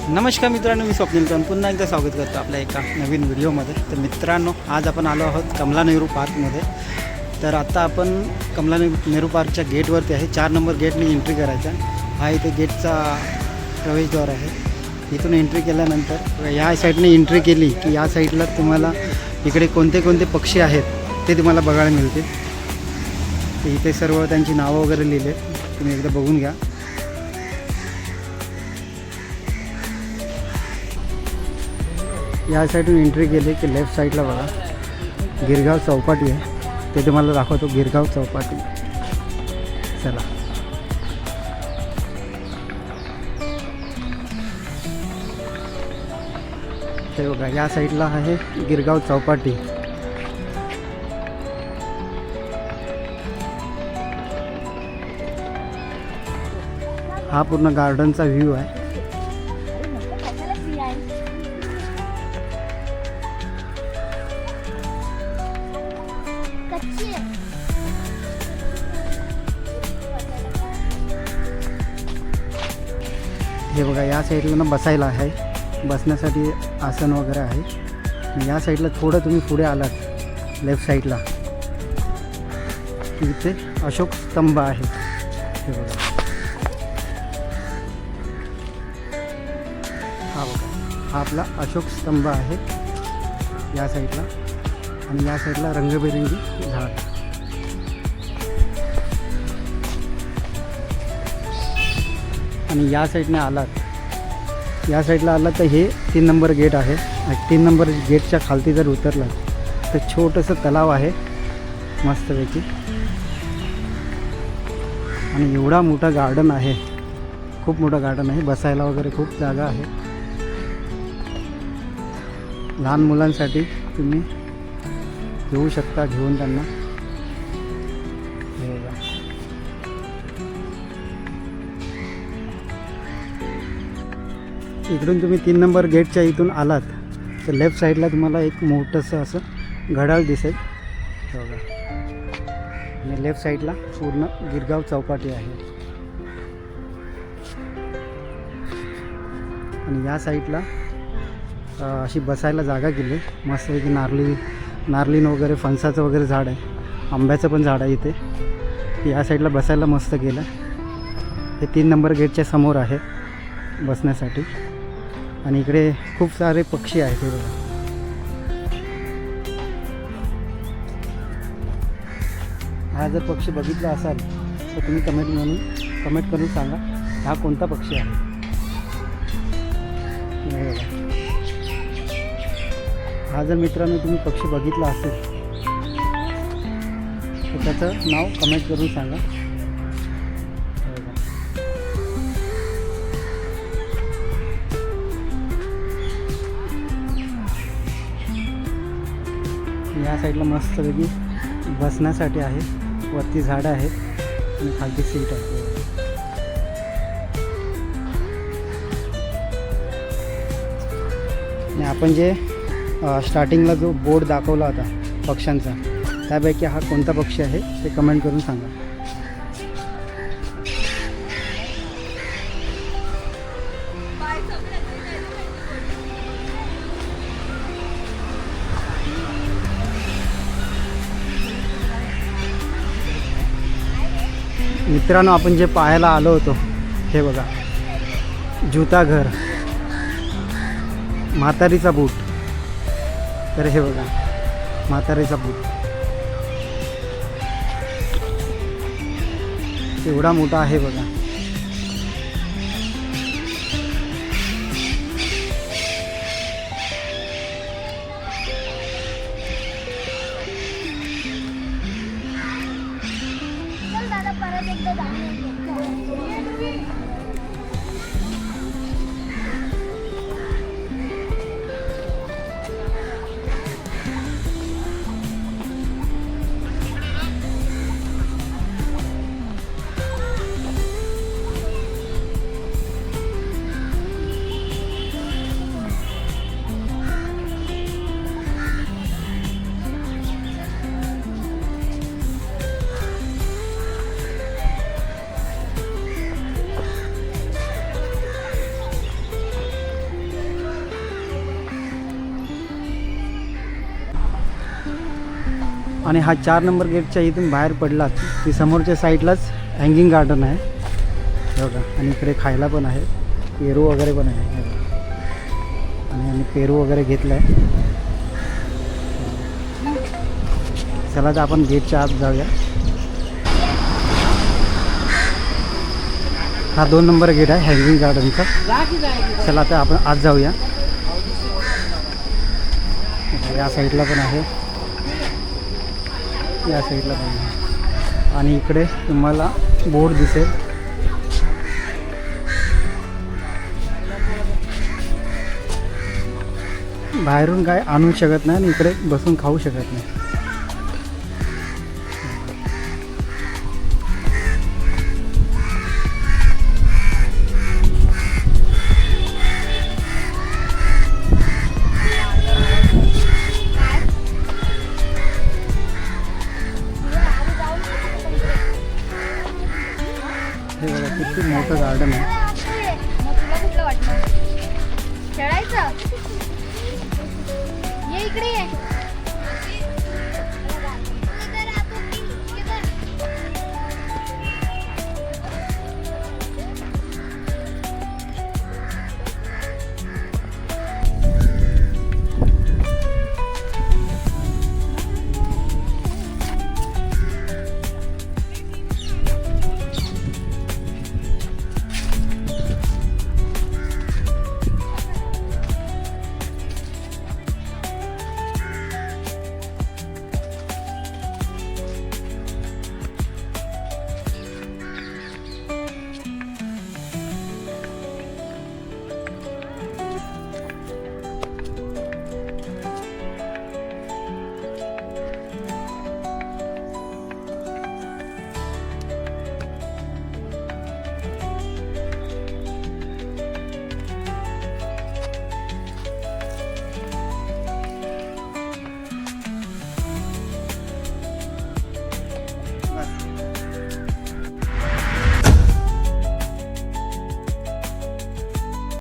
नमस्कार मित्रांनो, मी स्वप्नील पुन्हा एकदा स्वागत करतो आपल्या एका नवीन व्हिडिओमध्ये. तर मित्रांनो, आज आपण आलो आहोत कमला नेहरू पार्कमध्ये. तर आता आपण कमला नेहरू पार्कच्या गेटवरती आहे. 4 नंबर गेटने एंट्री करायचा. हा इथे गेटचा प्रवेशद्वार आहे. इथून एंट्री केल्यानंतर या साईडने एंट्री केली की या साईडला तुम्हाला इकडे कोणते कोणते पक्षी आहेत ते तुम्हाला बघायला मिळतील. तर इथे सर्व त्यांची नावं वगैरे लिहिले, तुम्ही एकदा बघून घ्या. या साईडून एंट्री केली की लेफ्ट साईडला बघा गिरगाव चौपाटी आहे. ते तुम्हाला दाखवतो गिरगाव चौपाटी. चला, ते बघा या साईडला आहे गिरगाव चौपाटी. हा पूर्ण गार्डनचा व्ह्यू आहे. हे बघा या साईडला ना बसायला आहे, बसण्यासाठी आसन वगैरे आहे. या साईडला थोडं तुम्ही पुढे आलात लेफ्ट साईडला इथे अशोक स्तंभ आहे. हे बघा हा बघा, हा आपला अशोक स्तंभ आहे या साईडला. आणि या साईडला रंगबेरंगी झाड. आणि या साईडने आलात, या साईडला आलात तर हे 3 नंबर गेट आहे. 3 नंबर गेटच्या खालती जर उतरलात तर छोटंसं तलाव आहे मस्तपैकी. आणि एवढा मोठा गार्डन आहे, खूप मोठं गार्डन आहे. बसायला वगैरे खूप जागा आहे. लहान मुलांसाठी तुम्ही येऊ शकता घेऊन त्यांना. इकडून तुम्ही 3 नंबर गेटच्या इथून आलात तर लेफ्ट साईडला तुम्हाला एक मोठंसं असं घड्याळ दिसेल बघा. आणि लेफ्ट साईडला पूर्ण गिरगाव चौपाटी आहे. आणि या साईडला अशी बसायला जागा केली मस्तपैकी. नारळीन वगैरे फणसाचं वगैरे झाड आहे, आंब्याचं पण झाड आहे इथे. या साईडला बसायला मस्त केलं. हे 3 नंबर गेटच्या समोर आहे बसण्यासाठी. आणि इकडे खूप सारे पक्षी आहेत. हे बघा, हा जर पक्षी बघितला असाल तर तुम्ही कमेंट करून सांगा हा कोणता पक्षी आहे. हे बघा, हा जर मित्रांनो तुम्ही पक्षी बघितला असेल तर त्याचं नाव कमेंट करून सांगा. या साईडला मस्तपैकी बसण्यासाठी आहे. वरती झाडं आहेत आणि खालती सीट आहे. आणि आपण जे स्टार्टिंगला जो बोर्ड दाखवला होता पक्ष्यांचा, त्यापैकी हा कोणता पक्षी आहे ते कमेंट करून सांगा. मित्रांनो, आपण जे पाहायला आलो होतो हे बघा जूता घर, म्हातारीचा बूट. तर हे बघा म्हातारीचा बूट एवढा मोठा आहे बघा. आणि हा 4 नंबर गेटच्या इथून बाहेर पडलात की समोरच्या साईडलाच हँगिंग गार्डन आहे बघा. आणि इकडे खायला पण आहे, पेरू वगैरे पण आहे हे बघा. आणि आम्ही पेरू वगैरे घेतला आहे. चला तर आपण गेटच्या आत जाऊया. हा 2 नंबर गेट आहे हँगिंग गार्डनचा. चला तर आपण आत जाऊया. या साईडला पण आहे, या साईडला पण आहे. आणि इकडे तुम्हाला बोर्ड दिसेल. बाहेरून काय आणू शकत नाही आणि इकडे बसून खाऊ शकत नाही.